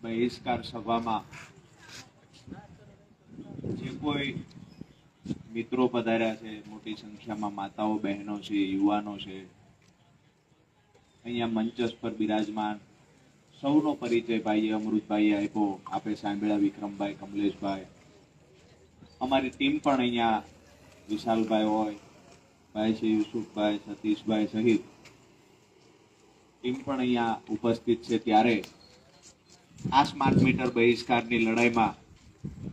બહિષ્કાર સભામાં જે કોઈ મિત્રો પધાર્યા છે, મોટી સંખ્યામાં માતાઓ, બહેનો છે, યુવાનો છે, અહીંયા મંચસ પર બિરાજમાન સૌનો પરિચય ભાઈએ અમૃતભાઈએ આપ્યો, આપે સાંભળ્યા વિક્રમભાઈ, કમલેશભાઈ, અમારી ટીમ પણ અહીંયા વિશાલભાઈ હોય, ભાઈ છે યુસુફભાઈ, સતીશભાઈ સહિત ટીમ પણ અહીંયા ઉપસ્થિત છે. ત્યારે આ સ્માર્ટ મીટર બહિષ્કારની લડાઈમાં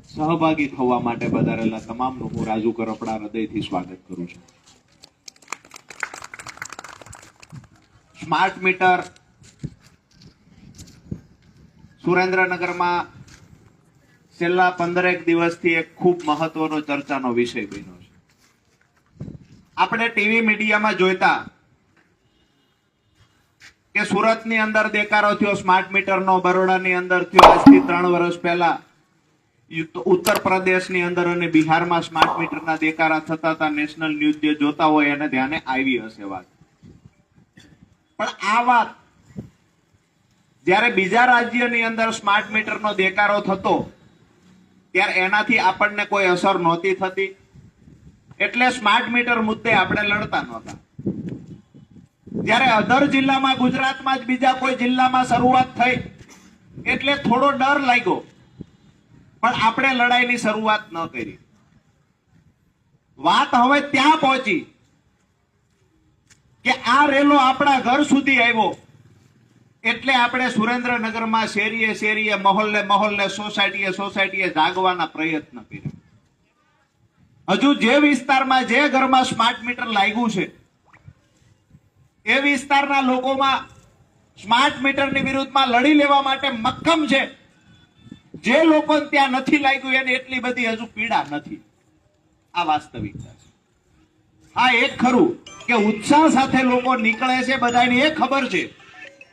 સહભાગી થવા માટે પધારેલા તમામનું હું રાજુ કરપડા હૃદયથી સ્વાગત કરું છું. સ્માર્ટ મીટર સુરેન્દ્રનગરમાં છેલ્લા 15 દિવસથી એક ખૂબ મહત્વનો ચર્ચાનો વિષય બન્યો છે. આપણે ટીવી મીડિયામાં જોઈતા કે સુરતની અંદર દેકારો થયો સ્માર્ટ મીટરનો, બરોડાની અંદર થયો આજથી 3 વર્ષ પહેલા, ઉત્તર પ્રદેશની અંદર અને બિહારમાં સ્માર્ટ મીટરના દેકારા થતા હતા. નેશનલ ન્યૂઝ જે જોતા હોય એને ધ્યાને આવી હશે વાત. પણ આ વાત જ્યારે બીજા રાજ્યની અંદર સ્માર્ટ મીટરનો દેકારો થતો ત્યારે એનાથી આપણને કોઈ અસર નહોતી થતી, એટલે સ્માર્ટ મીટર મુદ્દે આપણે લડતા નહોતા. જ્યારે અધર જિલ્લામાં, ગુજરાતમાં જ બીજા કોઈ જિલ્લામાં શરૂઆત થઈ એટલે થોડો ડર લાગ્યો, પણ આપણે લડાઈની શરૂઆત ન કરી. વાત હવે ત્યાં પહોંચી કે આ રેલો આપણા ઘર સુધી આવ્યો એટલે આપણે સુરેન્દ્રનગરમાં શેરીએ શેરીએ, મહોલ્લે મહોલ્લે, સોસાયટીએ સોસાયટીએ જાગવાના પ્રયત્ન કર્યા. હજુ જે વિસ્તારમાં, જે ઘરમાં સ્માર્ટ મીટર લાગ્યું છે એ વિસ્તારના લોકોમાં સ્માર્ટ મીટરની વિરુદ્ધમાં લડી લેવા માટે મક્કમ છે. જે લોકો ત્યાં નથી લાગ્યું એને એટલી બધી હજુ પીડા નથી. આ વાસ્તવિકતા છે. હા, એક ખરું કે ઉત્સાહ સાથે લોકો નીકળે છે, બધાને એ ખબર છે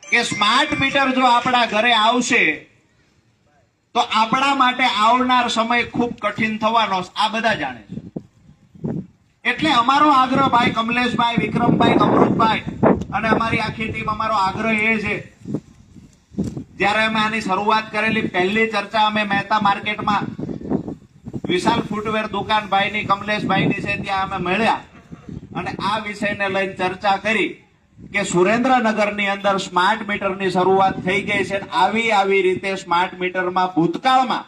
કે સ્માર્ટ મીટર જો આપણા ઘરે આવશે તો આપણા માટે આવનાર સમય ખૂબ કઠિન થવાનો, આ બધા જાણે છે. એટલે અમારો આગ્રહ ભાઈ કમલેશભાઈ, વિક્રમભાઈ, અમૃતભાઈ અને અમારી આખી ટીમ, અમારો આગ્રહ એ છે, જ્યારે અમે આની શરૂઆત કરેલી પહેલી ચર્ચા અમે મહેતા માર્કેટમાં વિશાલ ફૂટવેર દુકાન ભાઈની, કમલેશભાઈની છે, ત્યાં અમે મળ્યા અને આ વિષયને લઈને ચર્ચા કરી કે સુરેન્દ્રનગરની અંદર સ્માર્ટ મીટરની શરૂઆત થઈ ગઈ છે. આવી રીતે સ્માર્ટ મીટરમાં ભૂતકાળમાં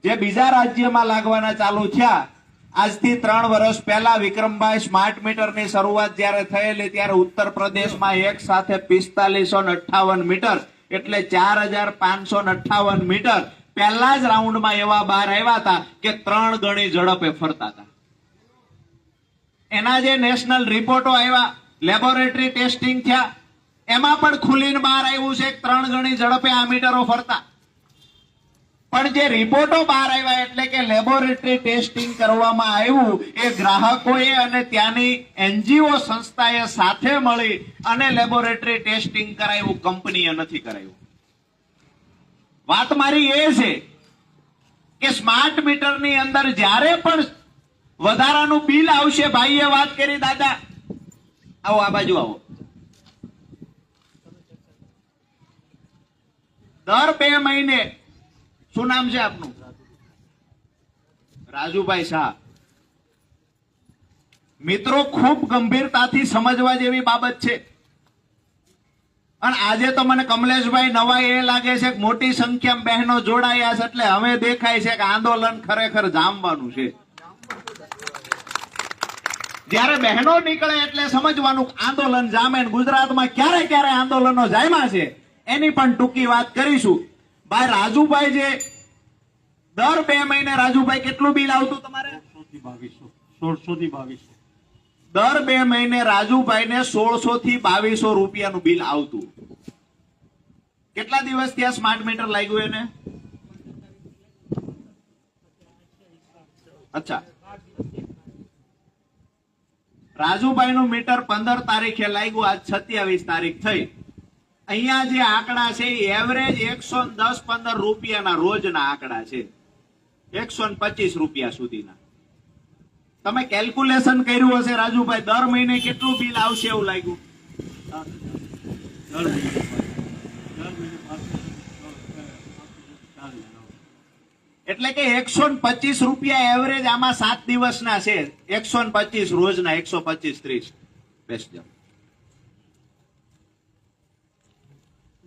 જે બીજા રાજ્યમાં લાગવાના ચાલુ થયા, આજથી 3 વર્ષ પહેલા વિક્રમભાઈ સ્માર્ટ મીટરની શરૂઆત જ્યારે થયેલી ત્યારે ઉત્તર પ્રદેશમાં એક સાથે 4558 મીટર એટલે 4558 મીટર પહેલા જ રાઉન્ડમાં એવા બહાર આવ્યા હતા કે 3 ગણી ઝડપે ફરતા હતા. એના જે નેશનલ રિપોર્ટો આવ્યા, લેબોરેટરી ટેસ્ટિંગ થયા, એમાં પણ ખુલીને બહાર આવ્યું છે 3 ગણી ઝડપે આ મીટરો ફરતા. પણ જે રિપોર્ટો બહાર આવ્યા એટલે કે લેબોરેટરી ટેસ્ટિંગ કરવામાં આવ્યું એ ગ્રાહકોએ અને ત્યાંની એનજીઓ સંસ્થાએ સાથે મળી અને લેબોરેટરી ટેસ્ટિંગ કરાવ્યું, કંપનીએ નથી કરાવ્યું. વાત મારી એ છે કે સ્માર્ટ મીટરની અંદર જ્યારે પણ વધારાનું બિલ આવશે, ભાઈએ વાત કરી, દાદા આવો, આ બાજુ આવો, દર 2 મહિને, શું નામ છે આપનું? રાજુભાઈ શાહ. મિત્રો, ખૂબ ગંભીરતાથી સમજવા જેવી બાબત છે. અને આજે તો મને કમલેશભાઈ નવાઈ એ લાગે છે કે મોટી સંખ્યામાં બહેનો જોડાયા છે એટલે હવે દેખાય છે કે આંદોલન ખરેખર જામવાનું છે. જ્યારે બહેનો નીકળે એટલે સમજવાનું આંદોલન જામે. ગુજરાતમાં ક્યારે ક્યારે આંદોલનો જામ્યા છે એની પણ ટૂંકી વાત કરીશું. ભાઈ રાજુભાઈ, જે દર 2 મહિને, રાજુભાઈ કેટલું બિલ આવતું તમારે? 1600 થી 2200. દર 2 મહિને રાજુભાઈને 1600 થી 2200 રૂપિયાનું બિલ આવતું. કેટલા દિવસ ત્યાં સ્માર્ટ મીટર લાગ્યું એને? અચ્છા, રાજુભાઈનું મીટર 15 તારીખે લાગ્યું, આજ 27 તારીખ થઈ. અહીંયા જે આંકડા છે એ એવરેજ 110-15 રૂપિયાના રોજના આંકડા છે, 125 રૂપિયા સુધીના. તમે કેલ્ક્યુલેશન કર્યું હશે રાજુભાઈ, દર મહિને કેટલું બિલ આવશે એવું લાગ્યું? એટલે કે 125 રૂપિયા એવરેજ આમાં 7 દિવસના છે. 125 રોજના 125 30 બેસ્ટ જાવ.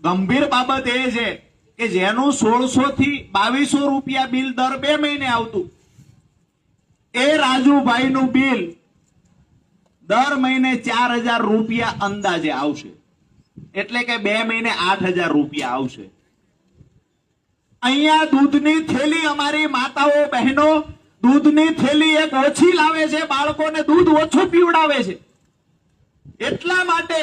ગંભીર બાબત એ છે કે જેનું 1600 થી 2200 રૂપિયા બિલ દર 2 મહિને આવતું, એ રાજુભાઈનું બિલ દર મહિને 4000 રૂપિયા અંદાજે આવશે. એટલે કે 2 મહિને 8000 રૂપિયા આવશે. અહીંયા દૂધની થેલી અમારી માતાઓ બહેનો દૂધની થેલી એક ઓછી લાવે છે, બાળકોને દૂધ ઓછું પીવડાવે છે એટલા માટે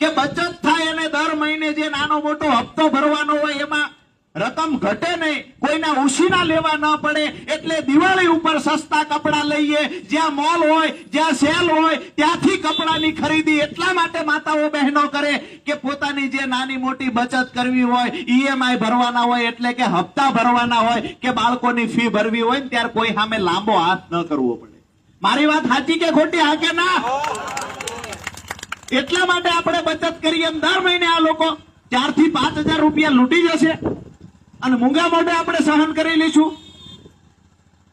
કે બચત થાય અને દર મહિને જે નાનો મોટો હપ્તો ભરવાનો હોય એમાં રકમ ઘટે નહીં, કોઈના ઉછીના લેવા ન પડે. એટલે દિવાળી ઉપર સસ્તા કપડા લઈએ, જ્યાં મોલ હોય જ્યાં સેલ હોય ત્યાંથી કપડાની ખરીદી એટલા માટે માતાઓ બહેનો કરે કે પોતાની જે નાની મોટી બચત કરવી હોય, ઈએમઆઈ ભરવાના હોય એટલે કે હપ્તા ભરવાના હોય કે બાળકોની ફી ભરવી હોય ને ત્યારે કોઈ સામે લાંબો હાથ ન કરવો પડે. મારી વાત સાચી કે ખોટી? હા કે ના? એટલા માટે આપણે બચત કરીએ. દર મહિને આ લોકો 4 થી 5000 રૂપિયા લૂંટી જશે અને મૂંગા મોઢે આપણે સહન કરી લઈશું.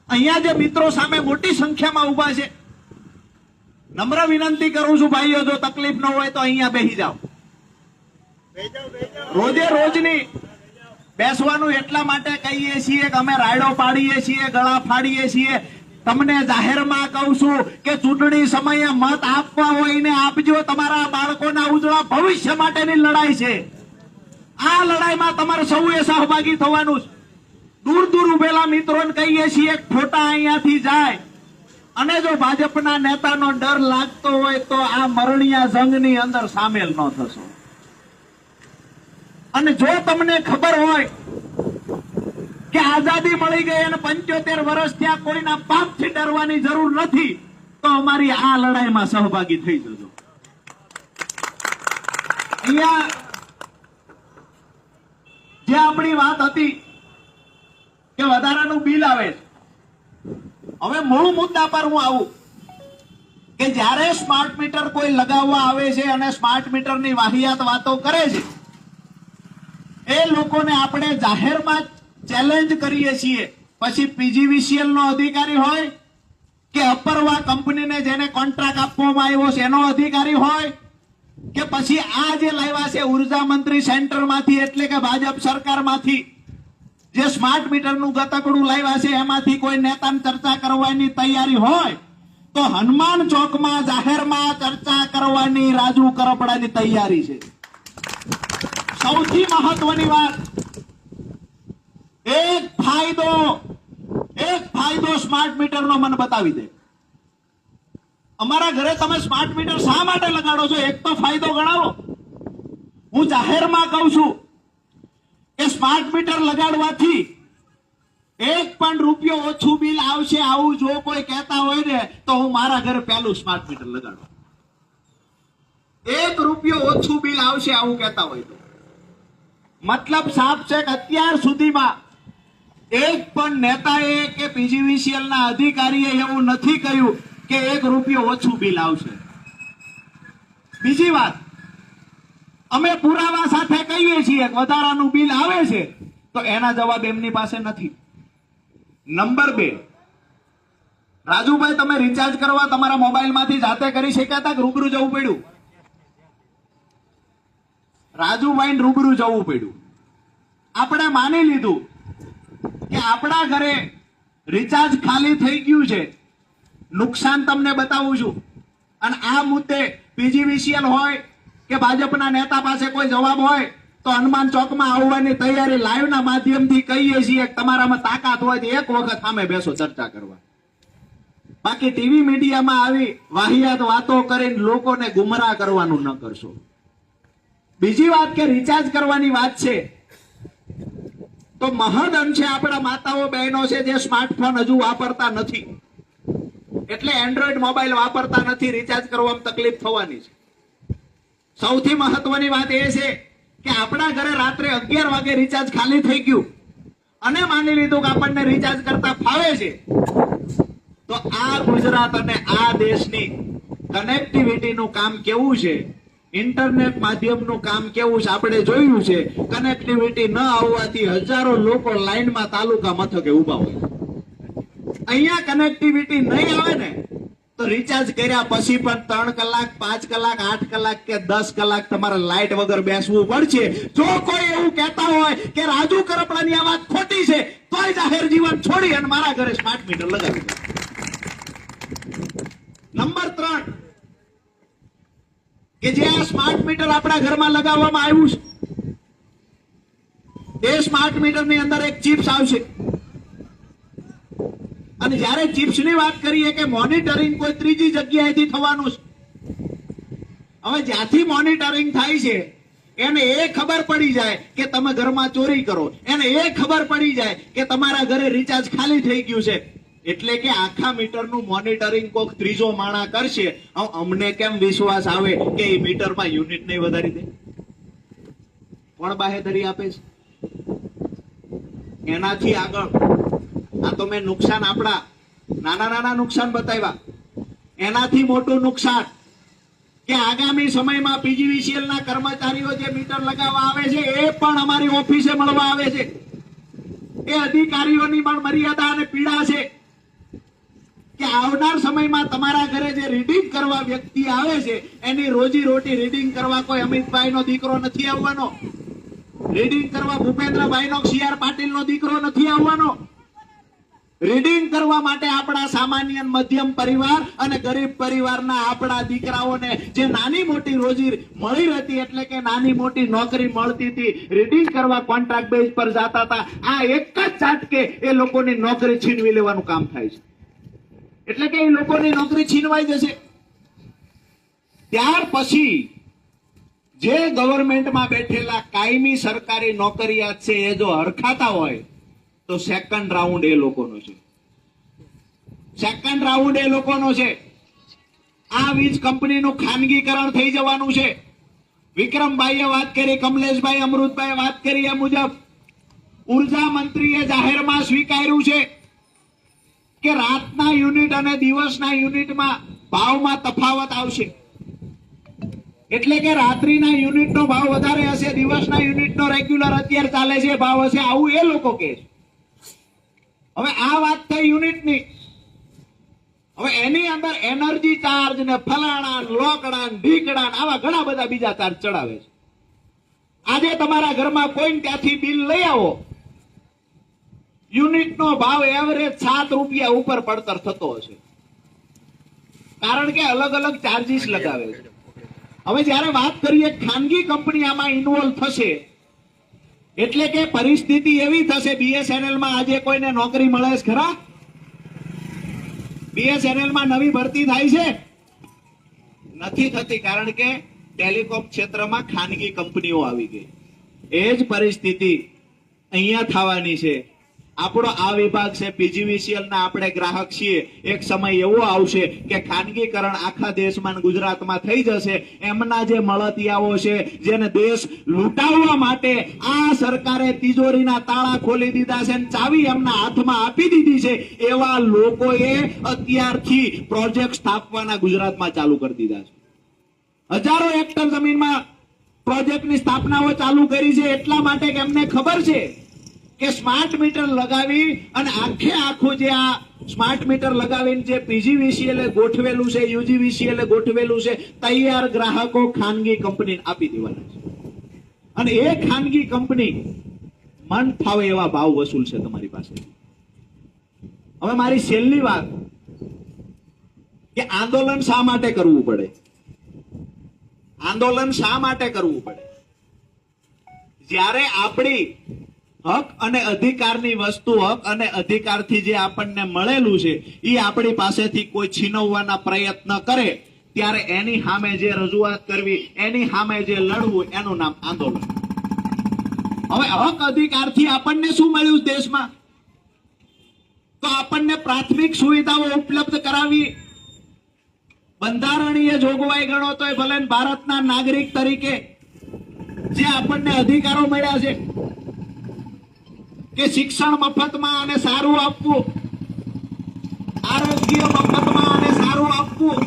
અહીંયા જે મિત્રો સામે મોટી સંખ્યામાં ઉભા છે, નમ્ર વિનંતી કરું છું ભાઈઓ, જો તકલીફ ન હોય તો અહીંયા બેસી જાઓ. રોજે રોજની બેસવાનું એટલા માટે કહીએ છીએ કે અમે રાયડો પાડીએ છીએ, ગળા ફાડીએ છીએ. તમને જાહેરમાં કહું છું કે ચૂંટણી સમયે મત આપવા હોય ને આપજો. તમારા બાળકોના ઉજળા ભવિષ્ય માટેની લડાઈ છે. આ લડાઈમાં તમારે સૌએ સહભાગી થવાનું છે. દૂર દૂર ઉભેલા મિત્રોને કહીએ છીએ ખોટા અહીંયાથી જાય અને જો ભાજપના નેતાનો ડર લાગતો હોય તો આ મરણિયા જંગની અંદર સામેલ ન થશો. અને જો તમને ખબર હોય કે આઝાદી મળી ગઈ અને 75 વર્ષ ત્યાં કોઈના પાપથી ડરવાની જરૂર નથી, તો અમારી આ લડાઈમાં સહભાગી થઈ જજો. અહીંયા જે આપણી વાત હતી કે વધારાનું બિલ આવે છે, હવે મૂળ મુદ્દા પર હું આવું કે જ્યારે સ્માર્ટ મીટર કોઈ લગાવવા આવે છે અને સ્માર્ટ મીટરની વાહિયાત વાતો કરે છે, એ લોકોને આપણે જાહેરમાં ચેલેન્જ કરીએ છીએ. પછી પીજીવીસીએલ નો અધિકારી હોય કે અપરવા કંપનીને જેને કોન્ટ્રાક્ટ આપવામાં આવ્યો છે એનો અધિકારી હોય કે પછી આ જે લાવ્યા છે ઉર્જા મંત્રી સેન્ટરમાંથી એટલે કે ભાજપ સરકારમાંથી જે સ્માર્ટ મીટરનું ગતકડું લાવ્યા છે એમાંથી કોઈ નેતાને ચર્ચા કરવાની તૈયારી હોય તો હનુમાન ચોકમાં જાહેરમાં ચર્ચા કરવાની રાજુ કરપડાની તૈયારી છે. સૌથી મહત્વની વાત, એક ફાયદો સ્માર્ટ મીટરનો મને બતાવી દે. અમારા ઘરે તમે સ્માર્ટ મીટર શા માટે લગાડો છો? એક તો ફાયદો ગણાવો. હું જાહેરમાં કહું છું કે સ્માર્ટ મીટર લગાડવાથી 1 પણ રૂપિયો ઓછું બિલ આવશે. આવું જો કોઈ કહેતા હોય ને તો હું મારા ઘરે પહેલું સ્માર્ટ મીટર લગાડું. 1 રૂપિયો ઓછું બિલ આવશે આવું કહેતા હોય તો મતલબ સાફ છે કે અત્યાર સુધીમાં એક પણ નેતાએ કે પીજીવીસીએલ ના અધિકારીએ એવું નથી કહ્યું કે 1 રૂપિયો ઓછું બિલ આવશે. બીજી વાત, અમે પુરાવા સાથે કહીએ છીએ કે વધારાનું બિલ આવે છે તો એના જવાબ એમની પાસે નથી. નંબર 2, રાજુભાઈ તમે રિચાર્જ કરવા તમારા મોબાઈલમાંથી જાતે કરી શક્યા હતા કે રૂબરૂ જવું પડ્યું? રાજુભાઈ રૂબરૂ જવું પડ્યું. આપણે માની લીધું કે આપણા ઘરે રિચાર્જ ખાલી થઈ ગયું છે. નુકસાન તમને બતાવું છું અને આ મુદ્દે પીજીવીસીએલ હોય કે ભાજપના નેતા પાસે કોઈ જવાબ હોય તો હનુમાન ચોકમાં આવવાની તૈયારી લાઈવના માધ્યમથી કહીએ છીએ. તમારામાં તાકાત હોય તો એક વખત સામે બેસો ચર્ચા કરવા. બાકી ટીવી મીડિયામાં આવી વાહિયાત વાતો કરીને લોકોને ગુમરાહ કરવાનું ન કરશો. બીજી વાત કે રિચાર્જ કરવાની વાત છે તો મહદ અંશે આપણા માતાઓ બહેનો છે જે સ્માર્ટફોન હજુ વાપરતા નથી, એટલે એન્ડ્રોઈડ મોબાઈલ વાપરતા નથી, રિચાર્જ કરવામાં તકલીફ થવાની છે. સૌથી મહત્વની વાત એ છે કે આપણા ઘરે રાત્રે 11 વાગે રિચાર્જ ખાલી થઈ ગયું અને માની લીધું કે આપણને રિચાર્જ કરતા ફાવે છે, તો આ ગુજરાત અને આ દેશની કનેક્ટિવિટીનું કામ કેવું છે ઇન્ટરનેટ માધ્યમનું કામ કેવું છે આપણે જોયું છે. કનેક્ટિવિટી ન આવવાથી હજારો લોકો લાઈનમાં તાલુકા મથકે ઉભા હોય. અહીંયા કનેક્ટિવિટી નહીં આવે ને તો રિચાર્જ કર્યા પછી પણ 3 કલાક 5 કલાક 8 કલાક કે 10 કલાક તમારે લાઇટ વગર બેસવું પડશે. જો કોઈ એવું કહેતા હોય કે રાજુ કરપડાની આ વાત ખોટી છે તોય જાહેર જીવન છોડી અને મારા ઘરે સ્માર્ટ મીટર લગાવી દો. નંબર 3 કે જે આ સ્માર્ટ મીટર આપણા ઘરમાં લગાવવામાં આવ્યું છે એ સ્માર્ટ મીટરની અંદર એક ચિપ્સ આવશે. અને જ્યારે ચિપ્સ ની વાત કરીએ કે મોનિટરિંગ કોઈ ત્રીજી જગ્યાએથી થવાનું છે. હવે જ્યાંથી મોનિટરિંગ થાય છે એને એ ખબર પડી જાય કે તમે ઘરમાં ચોરી કરો, એને એ ખબર પડી જાય કે તમારા ઘરે રિચાર્જ ખાલી થઈ ગયું છે, એટલે કે આખા મીટરનું મોનિટરિંગ કોક ત્રીજો માણા કરશે. અમને કેમ વિશ્વાસ આવે કે એ મીટરમાં યુનિટ નહીં વધારી દે? કોણ બાહેધરી આપે છે? એનાથી આગળ આ તો મેં નુકસાન આપણા નાના નુકસાન બતાવ્યા. એનાથી મોટું નુકસાન કે આગામી સમયમાં પીજીવીસીએલ ના કર્મચારીઓ જે મીટર લગાવવા આવે છે એ પણ અમારી ઓફિસે મળવા આવે છે. એ અધિકારીઓની પણ મર્યાદા અને પીડા છે કે આવનાર સમયમાં તમારા ઘરે જે રીડિંગ કરવા વ્યક્તિ આવે છે એની રોજી રોટી રીડિંગ કરવા કોઈ અમિતભાઈ નો દીકરો નથી આવવાનો. રીડિંગ કરવા ભૂપેન્દ્રભાઈ નો સીઆર પાટીલ નો દીકરો નથી આવવાનો. રીડિંગ કરવા માટે આપણા સામાન્ય મધ્યમ પરિવાર અને ગરીબ પરિવારના આપણા દીકરાઓને જે નાની મોટી રોજી મળી રહેતી, એટલે કે નાની મોટી નોકરી મળતી હતી, રીડિંગ કરવા કોન્ટ્રાક્ટ બેઝ પર જતા હતા, આ એક જ ઝાટકે એ લોકોની નોકરી છીનવી લેવાનું કામ થાય છે. એટલે કે એ લોકોની નોકરી છીનવાઈ જશે. ત્યાર પછી જે ગવર્મેન્ટમાં બેઠેલા કાયમી સરકારી નોકરિયાત છે એ જો હરખાતા હોય તો સેકન્ડ રાઉન્ડ એ લોકોનો છે. સેકન્ડ રાઉન્ડ એ લોકોનો છે. આ વીજ કંપનીનું ખાનગીકરણ થઈ જવાનું છે. વિક્રમભાઈએ વાત કરી, કમલેશભાઈ અમૃતભાઈએ વાત કરી એ મુજબ ઉર્જા મંત્રીએ જાહેરમાં સ્વીકાર્યું છે કે રાતના યુનિટ અને દિવસના યુનિટમાં ભાવમાં તફાવત આવશે. એટલે કે રાત્રિના યુનિટનો ભાવ વધારે હશે, દિવસના યુનિટનો રેગ્યુલર અત્યારે ચાલે છે ભાવ હશે, આવું એ લોકો કહે છે. હવે આ વાત થઈ યુનિટની. હવે એની અંદર એનર્જી ચાર્જ ને ફલાણા લોકડા ઢીકડા આવા ઘણા બધા બીજા ચાર્જ ચડાવે છે. આજે તમારા ઘરમાં કોઈ ત્યાંથી બિલ લઈ આવો, યુનિટનો ભાવ એવરેજ 7 રૂપિયા ઉપર પડતર થતો હશે, કારણ કે અલગ અલગ ચાર્જીસ લગાવે છે. હવે જયારે વાત કરીએ ખાનગી કંપની આમાં ઇન્વોલ્વ થશે એટલે કે પરિસ્થિતિ એવી થશે. બીએસએનએલ માં આજે કોઈને નોકરી મળે છે ખરા? બીએસએનએલ માં નવી ભરતી થાય છે? નથી થતી, કારણ કે ટેલિકોમ ક્ષેત્રમાં ખાનગી કંપનીઓ આવી ગઈ. એ જ પરિસ્થિતિ અહીંયા થવાની છે. આપણો આ વિભાગ છે પીજીવીસીએલ ના, આપણે ગ્રાહક છીએ. એક સમય એવો આવશે કે ખાનગીકરણ આખા દેશમાં ગુજરાતમાં થઈ જશે. એમના જે મળતિયાઓ છે જેને દેશ લૂંટાવવા માટે આ સરકારે તિજોરીના તાળા ખોલી દીધા છે, ચાવી એમના હાથમાં આપી દીધી છે, એવા લોકોએ અત્યારથી પ્રોજેક્ટ સ્થાપવાના ગુજરાતમાં ચાલુ કરી દીધા છે. હજારો હેક્ટર જમીનમાં પ્રોજેક્ટની સ્થાપનાઓ ચાલુ કરી છે, એટલા માટે કે એમને ખબર છે કે સ્માર્ટ મીટર લગાવી અને આખું જે આ સ્માર્ટ મીટર લગાવીને જે પીજીવીસીએલ ગોઠવેલું છે, યુજીવીસીએલ ગોઠવેલું છે, તૈયાર ગ્રાહકો ખાનગી કંપનીને આપી દેવાના છે. અને એ ખાનગી કંપની મન ફાવે એવા ભાવ વસૂલ છે તમારી પાસે. હવે મારી છેલ્લી વાત કે આંદોલન શા માટે કરવું પડે? આંદોલન શા માટે કરવું પડે? જ્યારે આપણી હક અને અધિકારની વસ્તુ, હક અને અધિકારથી જે આપણને મળેલું છે એ આપણી પાસેથી કોઈ છીનવવાના પ્રયત્ન કરે ત્યારે એની સામે જે રજૂઆત કરવી, એની સામે જે લડવું, એનું નામ આંદોલન. હવે હક અધિકારથી આપણને શું મળ્યું દેશમાં? તો આપણને પ્રાથમિક સુવિધાઓ ઉપલબ્ધ કરાવી. બંધારણીય જોગવાઈ ગણો તો ભલે ભારતના નાગરિક તરીકે જે આપણને અધિકારો મળ્યા છે કે શિક્ષણ મફતમાં અને સારું આપવું, આરોગ્ય મફતમાં અને સારું આપવું,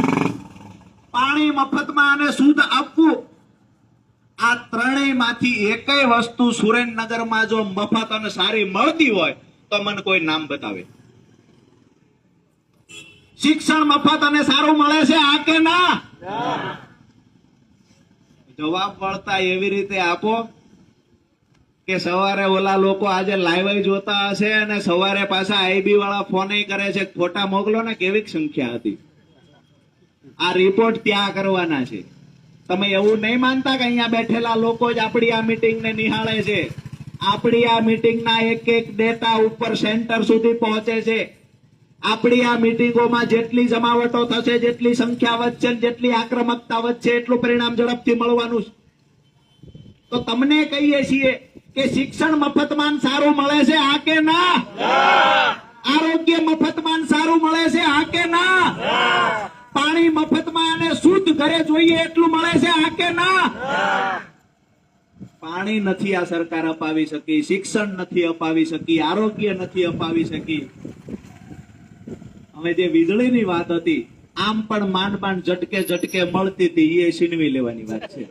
પાણી મફતમાં અને શુદ્ધ આપવું, ત્રણેય માંથી એકેય વસ્તુ સુરેન્દ્રનગરમાં જો મફત અને સારી મળતી હોય તો મને કોઈ નામ બતાવે. શિક્ષણ મફત અને સારું મળે છે, આ કે ના? જવાબ વળતા એવી રીતે આપો કે સવારે ઓલા લોકો આજે લાઈવ જોતા હશે અને સવારે પાછા આઈબી વાળા ફોન કરે છે, ફોટા મોકલો ને કેવી સંખ્યા હતી. આ રિપોર્ટ ત્યાં કરવાના છે. તમે એવું નહીં માનતા કે અહીંયા બેઠેલા લોકો જ આપણી આ મીટિંગ ને નિહાળે છે. આપણી આ મીટિંગ ના એક એક ડેટા ઉપર સેન્ટર સુધી પહોંચે છે. આપણી આ મીટિંગોમાં જેટલી જમાવટો થશે, જેટલી સંખ્યા વધશે, જેટલી આક્રમકતા વધશે, એટલું પરિણામ ઝડપથી મળવાનું છે. તો તમને કહીએ છીએ કે શિક્ષણ મફતમાં સારું મળે છે, આ કે ના? આરોગ્ય મફતમાં સારું મળે છે, આ કે ના? પાણી મફતમાં અને શુદ્ધ ઘરે જોઈએ એટલું મળે છે, આ કે ના? પાણી નથી આ સરકાર અપાવી શકી, શિક્ષણ નથી અપાવી શકી, આરોગ્ય નથી અપાવી શકી. હવે જે વીજળીની વાત હતી, આમ પણ માંડ માંડ ઝટકે મળતી હતી, એ છીનવી લેવાની વાત છે.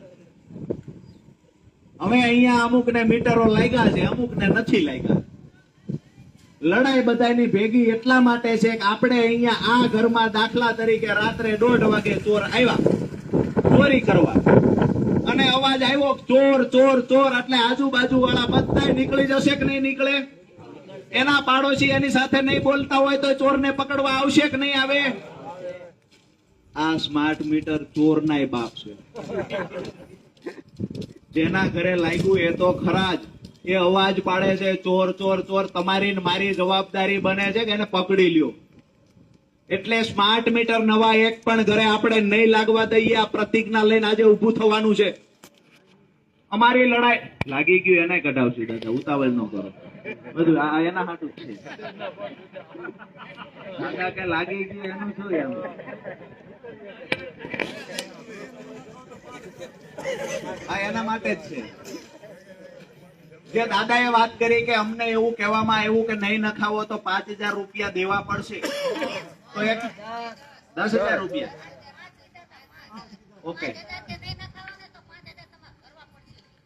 હવે અહીંયા અમુક ને મીટરો લાગ્યા છે, અમુક ને નથી લાગ્યા. લડાઈ બધાની ભેગી એટલા માટે છે કે આપણે અહીંયા આ ઘરમાં દાખલા તરીકે રાત્રે 1:30 વાગે ચોર આવ્યા ચોરી કરવા, અને અવાજ આવ્યો ચોર ચોર ચોર, એટલે આજુબાજુ વાળા બધા નીકળી જશે કે નહીં નીકળે? એના પાડોશી એની સાથે નહીં બોલતા હોય તો ચોરને પકડવા આવશે કે નહીં આવે? આ સ્માર્ટ મીટર ચોરનાય બાપ છે. જેના ઘરે લાગ્યું એ તો ખરા જ, એ અવાજ પાડે છે ચોર ચોર ચોર. તમારી ને મારી જવાબદારી બને છે કે એને પકડી લ્યો. એટલે સ્માર્ટ મીટર નવા એક પણ ઘરે આપણે નહીં લાગવા દઈએ. આ પ્રતિજ્ઞા લઈને આજે ઉભું થવાનું છે. અમારી લડાઈ લાગી ગયું એને કઢાવશું દાદા, ઉતાવળ ન કરો. બધું આ એના હાટું જ છે. દાદા કે લાગી ગયું એનું શું એમ? આ એના માટે જ છે. જે દાદાએ વાત કરી કે અમને એવું કહેવામાં આવ્યું કે નહીં નખાવો તો 5,000 રૂપિયા દેવા પડશે, તો એક 10,000 રૂપિયા. ઓકે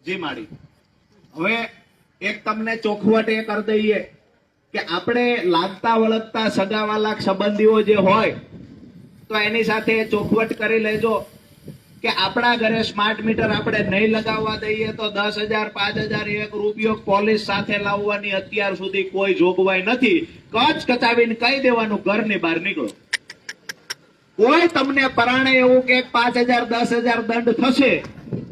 જી માડી. હવે એક તમને ચોખવટ એ કરી દઈએ કે આપણે લાગતા વળગતા સગાવાલા સંબંધીઓ જે હોય તો એની સાથે ચોખવટ કરી લેજો કે આપણા ઘરે સ્માર્ટ મીટર આપણે નહીં લગાવવા દઈએ તો 10,000, 5,000, 1 રૂપિયો પોલીસ સાથે લાવવાની અત્યાર સુધી કોઈ જોગવાઈ નથી. કચ કચાવીને કહી દેવાનું ઘરની બહાર નીકળો. કોઈ તમને પરાણે એવું કે 5,000, 10,000 દંડ થશે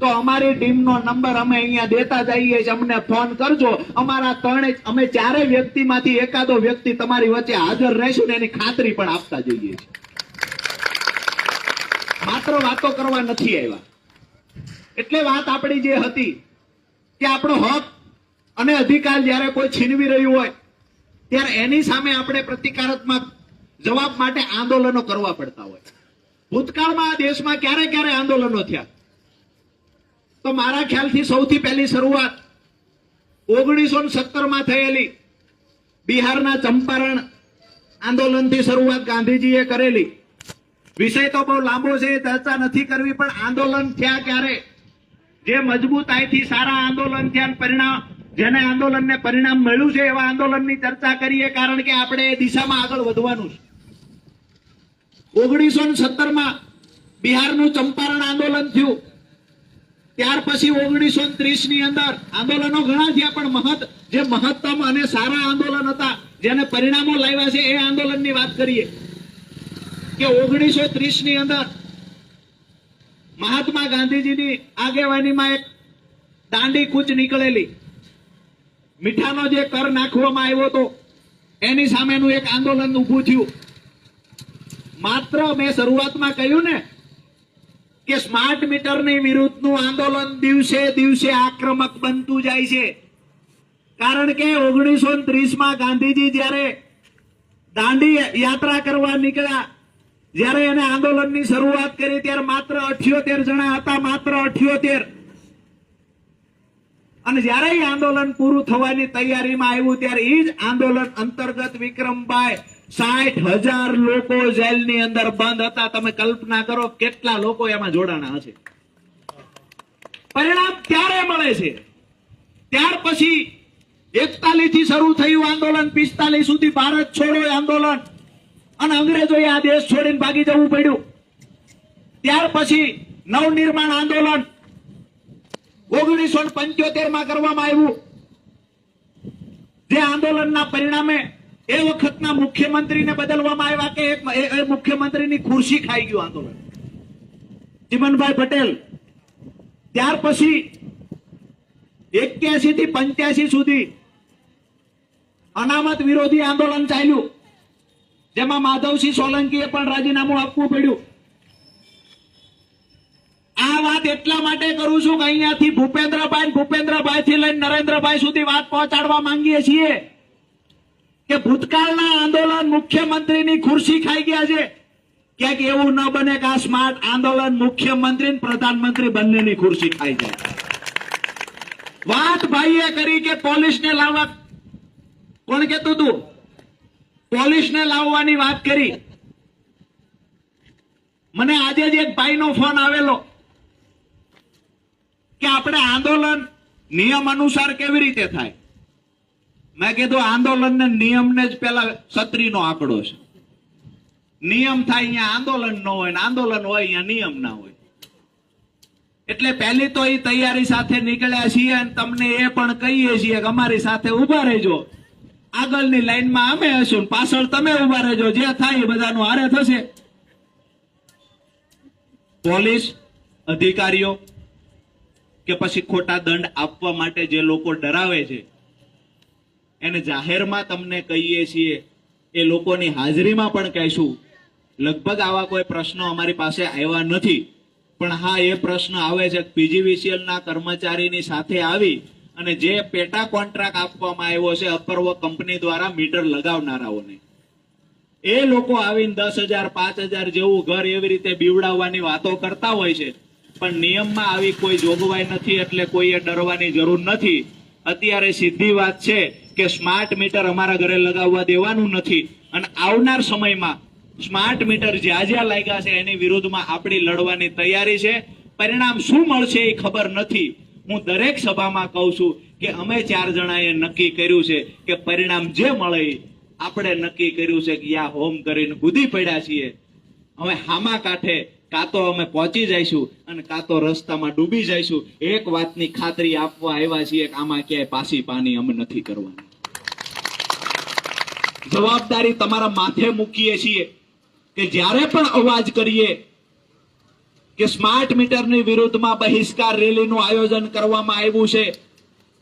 તો અમારી ટીમનો નંબર અમે અહીંયા દેતા જઈએ છીએ, અમને ફોન કરજો. અમારા અમે 4 વ્યક્તિમાંથી એકાદો વ્યક્તિ તમારી વચ્ચે હાજર રહેશું ને એની ખાતરી પણ આપતા જઈએ છીએ. માત્ર વાતો કરવા નથી આવ્યા. એટલે વાત આપણી જે હતી કે આપણો હક અને અધિકાર જયારે કોઈ છીનવી રહ્યું હોય ત્યારે એની સામે આપણે પ્રતિકારાત્મક જવાબ માટે આંદોલનો કરવા પડતા હોય. ભૂતકાળમાં આ દેશમાં ક્યારે ક્યારે આંદોલનો થયા તો મારા ખ્યાલથી સૌથી પહેલી શરૂઆત 1917માં થયેલી બિહારના ચંપારણ આંદોલનથી શરૂઆત ગાંધીજીએ કરેલી. વિષય તો બહુ લાંબો છે, ચર્ચા નથી કરવી, પણ આંદોલન થયા ક્યારે, જે મજબૂતાઈથી સારા આંદોલન થયા, પરિણામ જેને આંદોલનને પરિણામ મળ્યું છે એવા આંદોલનની ચર્ચા કરીએ, કારણ કે આપણે એ દિશામાં આગળ વધવાનું છે. 1917માં બિહારનું ચંપારણ આંદોલન થયું. ત્યાર પછી 1930ની અંદર આંદોલનો ઘણા થયા, પણ મહત્તમ અને સારા આંદોલન હતા જેને પરિણામો લાવ્યા છે એ આંદોલનની વાત કરીએ કે 1930ની અંદર મહાત્મા ગાંધીજીની આગેવાનીમાં એક દાંડી કૂચ નીકળેલી. મીઠાનો જે કર નાખવામાં આવ્યો હતો એની સામેનું એક આંદોલન ઊભું થયું. માત્ર મેં શરૂઆતમાં કહ્યું ને કે સ્માર્ટ મીટરની વિરુદ્ધનું આંદોલન દિવસે દિવસે આક્રમક બનતું જાય છે, કારણ કે 1930માં ગાંધીજી જ્યારે દાંડી યાત્રા કરવા નીકળ્યા, જ્યારે એને આંદોલનની શરૂઆત કરી ત્યારે માત્ર 78 જણા હતા, માત્ર 78. અને જ્યારે એ આંદોલન પૂરું થવાની તૈયારીમાં આવ્યું ત્યારે એ જ આંદોલન અંતર્ગત વિક્રમભાઈ 60,000 લોકો જેલની અંદર બંધ હતા. તમે કલ્પના કરો કેટલા લોકો એમાં જોડાણા હશે. પરિણામ ત્યારે મળે છે ત્યાર પછી 41 થી શરૂ થયું આંદોલન, 45 સુધી ભારત છોડો આંદોલન, અને અંગ્રેજોએ આ દેશ છોડીને ભાગી જવું પડ્યું. ત્યાર પછી નવનિર્માણ આંદોલન 1975 માં કરવામાં આવ્યું, જે આંદોલનના પરિણામે એ વખતના મુખ્યમંત્રીને બદલવામાં આવ્યા કે એ મુખ્યમંત્રીની ખુરશી ખાઈ ગયું આંદોલન, ચિમનભાઈ પટેલ. ત્યાર પછી 81 થી 85 સુધી અનામત વિરોધી આંદોલન ચાલ્યું, જેમાં માધવસિંહ સોલંકીએ પણ રાજીનામું આપવું પડ્યું. આ વાત એટલા માટે કરું છું કે અહીંયાથી ભૂપેન્દ્રભાઈ થી લઈને નરેન્દ્રભાઈ સુધી વાત પહોંચાડવા માંગીએ છીએ કે ભૂતકાળના આંદોલન મુખ્યમંત્રીની ખુરશી ખાઈ ગયા છે. ક્યાંક એવું ન બને કે આ સ્માર્ટ આંદોલન મુખ્યમંત્રી અને પ્રધાનમંત્રી બંનેની ખુરશી ખાઈ જાય. વાત ભાઈએ કરી કે પોલીસને લાવવા, કોણ કહેતું હતું? પોલીસને લાવવાની વાત કરી. મને આજે જ એક ભાઈનો ફોન આવેલો કે આપણે આંદોલન નિયમ અનુસાર કેવી રીતે થાય. મેં કીધું આંદોલન ને નિયમને જ પેલા છત્રીનો આંકડો છે. નિયમ થાય અહીંયા આંદોલન ન હોય, ને આંદોલન હોય અહીંયા નિયમ ના હોય. એટલે પહેલી તો એ તૈયારી સાથે નીકળ્યા છીએ, અને તમને એ પણ કહીએ છીએ કે અમારી સાથે ઉભા રહેજો. આગળની લાઈનમાં અમે હશું, પાછળ તમે ઉભા રહેજો, જે થાય એ બધાનું હારે થશે. પોલીસ અધિકારીઓ કે પછી ખોટા દંડ આપવા માટે જે લોકો ડરાવે છે એને જાહેરમાં તમને કહીએ છીએ, એ લોકોની હાજરીમાં પણ કહીશું. લગભગ આવા કોઈ પ્રશ્નો અમારી પાસે આવ્યા નથી, પણ હા એ પ્રશ્ન આવે છે પીજીવીસીએલ ના કર્મચારીની સાથે આવી અને જે પેટા કોન્ટ્રાક્ટ આપવામાં આવ્યો છે અપર્વ કંપની દ્વારા મીટર લગાવનારાઓને, એ લોકો આવીને 10,000 5,000 જેવું ઘર એવી રીતે બીવડાવવાની વાતો કરતા હોય છે. પણ નિયમમાં આવી કોઈ જોગવાઈ નથી, એટલે કોઈએ ડરવાની જરૂર નથી. અત્યારે સીધી વાત છે કે સ્માર્ટ મીટર અમારા ઘરે લગાવવા દેવાનું નથી, અને આવનાર સમયમાં સ્માર્ટ મીટર જ્યાં જ્યાં લાગ્યા છે એની વિરુદ્ધમાં આપણી લડવાની તૈયારી છે. પરિણામ શું મળશે એ ખબર નથી. હું દરેક સભામાં કહું છું કે અમે 4 જણાએ નક્કી કર્યું છે કે પરિણામ જે મળે આપણે નક્કી કર્યું છે કે યા હોમ કરીને કૂદી પડ્યા છીએ. હવે હામા કાંઠે કાં તો અમે પહોંચી જઈશું અને કાં તો રસ્તામાં ડૂબી જઈશું. એક વાતની ખાતરી આપવા આવ્યા છીએ કે આમાં ક્યાંય પાછી પાની અમે નથી કરવાની. જવાબદારી તમારા માથે મૂકીએ છીએ કે જ્યારે પણ અવાજ કરીએ કે સ્માર્ટ મીટરની વિરુદ્ધમાં બહિષ્કાર રેલીનું આયોજન કરવામાં આવ્યું છે,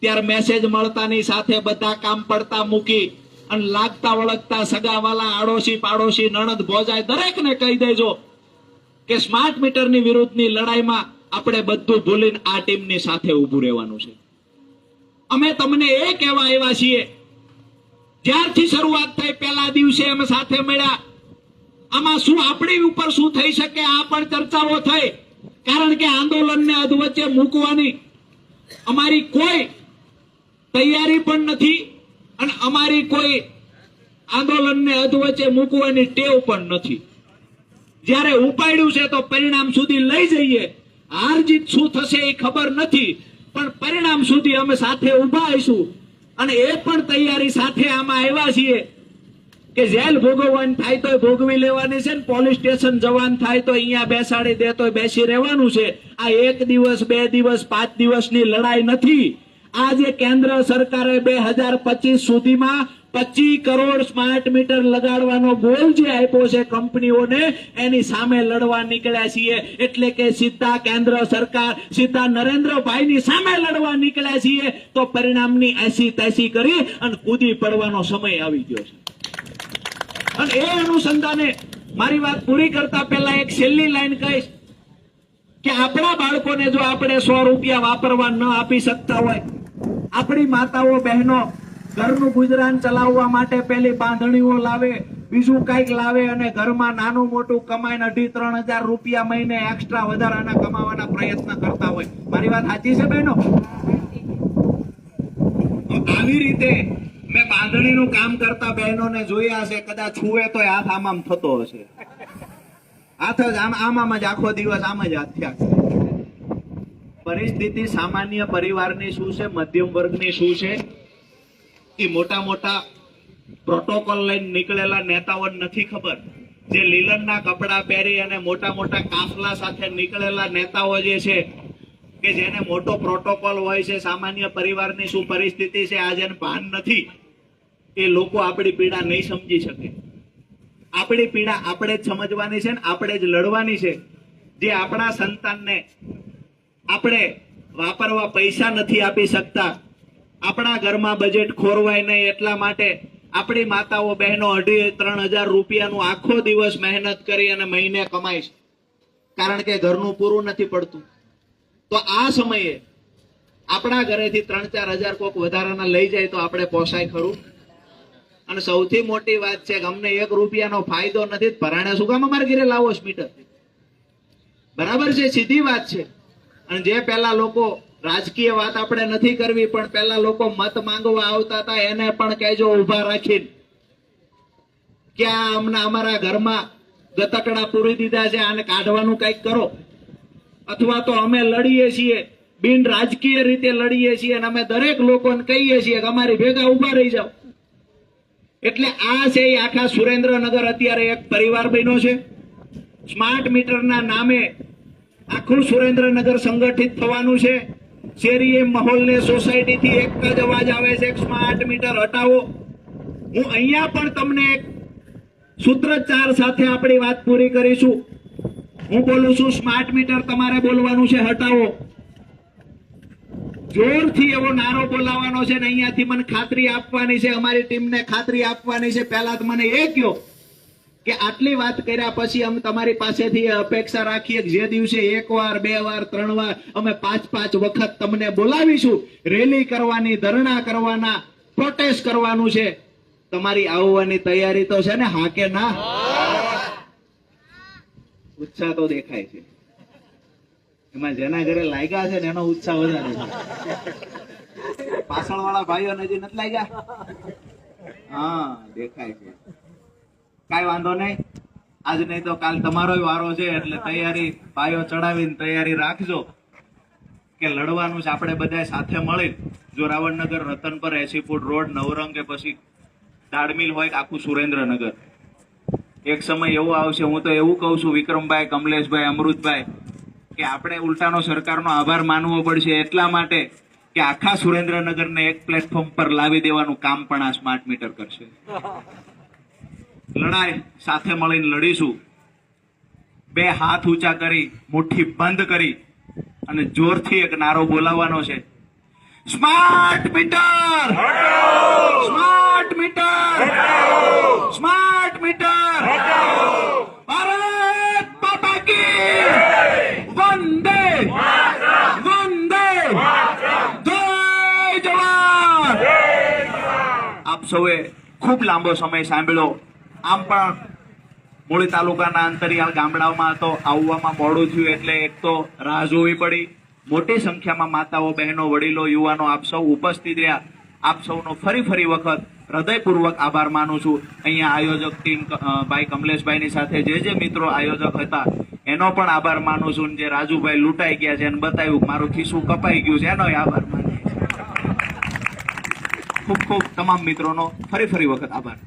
ત્યારે મેસેજ મળતાની સાથે બધા કામ પડતા મૂકી અને લાગતા વળગતા સગાવાલા, આડોશી પાડોશી, નણંદ ભોજાય દરેકને કહી દેજો કે સ્માર્ટ મીટરની વિરુદ્ધની લડાઈમાં આપણે બધું ભૂલીને આ ટીમની સાથે ઊભું રહેવાનું છે. અમે તમને એ કહેવા આવ્યા છીએ, જ્યારથી શરૂઆત થઈ પહેલા દિવસે અમે સાથે મળ્યા, આમાં શું આપણી ઉપર શું થઈ શકે આ પણ ચર્ચાઓ થઈ. કારણ કે આંદોલનને અધવચ્ચે મૂકવાની અમારી કોઈ તૈયારી પણ નથી, અને અમારી કોઈ આંદોલનને અધવચ્ચે મૂકવાની ટેવ પણ નથી. જ્યારે ઉપાડ્યું છે તો પરિણામ સુધી લઈ જઈએ. હાર જીત શું થશે એ ખબર નથી, પણ પરિણામ સુધી અમે સાથે ઉભા આવીશું. અને એ પણ તૈયારી સાથે આમાં આવ્યા છીએ કે જેલ ભોગવવાની થાય તો ભોગવી લેવાની છે, ને પોલીસ સ્ટેશન જવાનું થાય તો અહીંયા બેસાડી દે તો બેસી રહેવાનું છે. આ 1 દિવસ 2 દિવસ 5 દિવસની લડાઈ નથી. આ જે કેન્દ્ર સરકારે 2025 સુધીમાં 25 કરોડ સ્માર્ટ મીટર લગાડવાનો ગોલ જે આપ્યો છે કંપનીઓને, એની સામે લડવા નીકળ્યા છીએ. એટલે કે સીધા કેન્દ્ર સરકાર, સીધા નરેન્દ્રભાઈની સામે લડવા નીકળ્યા છીએ. તો પરિણામની એસી તેસી કરી અને કૂદી પડવાનો સમય આવી ગયો છે. અને એ અનુસંધાને મારી વાત પૂરી કરતા પહેલા એક છેલ્લી લાઈન કહીશ કે આપણા બાળકોને જો આપણે 100 રૂપિયા વાપરવા ન આપી શકતા હોય, આપણી માતાઓ બહેનો ઘરનું ગુજરાન ચલાવવા માટે પેલી બાંધણીઓ લાવે, બીજું કઈક લાવે, અને ઘરમાં નાનું મોટું કમાઈને 2,000-3,000 રૂપિયા મહિને એક્સ્ટ્રા વધારાના કમાવાના પ્રયત્ન કરતા હોય. મારી વાત સાચી છે બહેનો? આવી રીતે મેં બાંધણીનું કામ કરતા બહેનોને જોયા છે, કદાચ છુએ તો હાથ આમ થતો હશે. હાથ જ આમ જ આખો દિવસ આમ જ હાથ થયા. પરિસ્થિતિ સામાન્ય પરિવારની શું છે, મધ્યમ વર્ગની શું છે, એ મોટા મોટા પ્રોટોકોલ લઈને નીકળેલા નેતાઓને નથી ખબર. જે લીલનના કપડા પહેરી અને મોટા મોટા કાફલા સાથે નીકળેલા નેતાઓ જે છે, કે જેને મોટો પ્રોટોકોલ હોય છે, સામાન્ય પરિવારની શું પરિસ્થિતિ છે આ જેને ભાન નથી, એ લોકો આપણી પીડા નહીં સમજી શકે. આપણી પીડા આપણે જ સમજવાની છે ને આપણે જ લડવાની છે. જે આપણા સંતાનને આપણે વાપરવા પૈસા નથી આપી શકતા, આપણા ઘરમાં બજેટ ખોરવાય નહીં એટલા માટે આપણી માતાઓ બહેનો 2,500-3,000 રૂપિયાનું આખો દિવસ મહેનત કરી અને મહિને કમાય છે, કારણ કે ઘરનું પૂરું નથી પડતું. તો આ સમયે આપણા ઘરેથી 3-4 હજાર કોક વધારાના લઈ જાય તો આપણે પોસાય ખરું? અને સૌથી મોટી વાત છે કે અમને 1 રૂપિયાનો ફાયદો નથી, ભરાણે શું કામ અમારે ઘરે લાવો છો મીટર? બરાબર છે, સીધી વાત છે. અને જે પેલા લોકો, રાજકીય વાત આપણે નથી કરવી, પણ પેલા લોકો મત માંગવા આવતા હતા એને પણ કહેજો ઉભા રાખીને કે આ અમારા ઘરમાં ગતકડા પૂરી દીધા છે, આને કાઢવાનું કઈક કરો. અથવા તો અમે લડીએ છીએ, બિન રાજકીય રીતે લડીએ છીએ અને અમે દરેક લોકોને કહીએ છીએ કે અમારી ભેગા ઉભા રહી જાઓ. એટલે આ છે એ આખા સુરેન્દ્રનગર અત્યારે એક પરિવાર બન્યો છે. સ્માર્ટ મીટરના નામે આખું સુરેન્દ્રનગર સંગઠિત થવાનું છે. શેરીએ મહોલ્લે સોસાયટીથી એક જ અવાજ આવે છે, સ્માર્ટ મીટર હટાવો. હું અહીંયા પણ તમને એક સૂત્રોચ્ચાર સાથે આપણી વાત પૂરી કરીશું. હું બોલું છું સ્માર્ટ મીટર, તમારે બોલવાનું છે હટાવો. જોરથી એવો નારો બોલાવવાનો છે ને અહીંયાથી મને ખાતરી આપવાની છે, અમારી ટીમને ખાતરી આપવાની છે. પહેલા તો મને એ કહો કે આટલી વાત કર્યા પછી અમે તમારી પાસેથી અપેક્ષા રાખીએ કે જે દિવસે 1 વાર 2 વાર 3 વાર અમે 5 વખત તમને બોલાવીશું, રેલી કરવાની, ધરણા કરવાના, પ્રોટેસ્ટ કરવાનું છે, તમારી આવવાની તૈયારી તો છે ને? હા કે ના? ઉત્સાહ તો દેખાય છે. એમાં જેના ઘરે લાગ્યા છે ને એનો ઉત્સાહ વધારે છે. પાછળ વાળા ભાઈઓ હજી નથી લાગ્યા? હા, દેખાય છે. કઈ વાંધો નહીં, આજ નહીં તો કાલ તમારો વારો છે, એટલે તૈયારી ભાઈઓ ચડાવીને તૈયારી રાખજો કે લડવાનું છે આપણે બધા સાથે મળી. જો રાવણનગર, રતનપર, 80 ફૂટ રોડ, નવરંગ કે પછી દાડમિલ હોય, આખું સુરેન્દ્રનગર એક સમય એવો આવશે, હું તો એવું કહું છું વિક્રમભાઈ, કમલેશભાઈ, અમૃતભાઈ, કે આપણે ઉલટાનો સરકારનો આભાર માનવો પડશે એટલા માટે કે આખા સુરેન્દ્રનગરને એક પ્લેટફોર્મ પર લાવી દેવાનું કામ પણ આ સ્માર્ટ મીટર કરશે. લડાઈ સાથે મળીને લડીશું. 2 હાથ ઊંચા કરી, મુઠ્ઠી બંધ કરી અને જોરથી એક નારો બોલાવવાનો છે, smart meter! Smart meter! Smart meter! Bharat માતા કી વંદે વંદે જય જવાન! આપ સૌએ ખૂબ લાંબો સમય સાંભળ્યો. આમ પણ મૂળી તાલુકાના અંતરિયાળ ગામડાઓમાં તો આવવામાં મોડું થયું, એટલે એક તો રાહ જોવી પડી. મોટી સંખ્યામાં માતાઓ, બહેનો, વડીલો, યુવાનો આપ સૌ ઉપસ્થિત રહ્યા. આપ સૌનો ફરી વખત હૃદયપૂર્વક આભાર માનું છું. અહીંયા આયોજક ટીમ ભાઈ કમલેશભાઈની સાથે જે મિત્રો આયોજક હતા એનો પણ આભાર માનું છું. જે રાજુભાઈ લૂંટાઈ ગયા છે એને બતાવ્યું મારું ખિસ્સું કપાઈ ગયું છે, એનો આભાર માનું છું. ખૂબ તમામ મિત્રોનો ફરી વખત આભાર.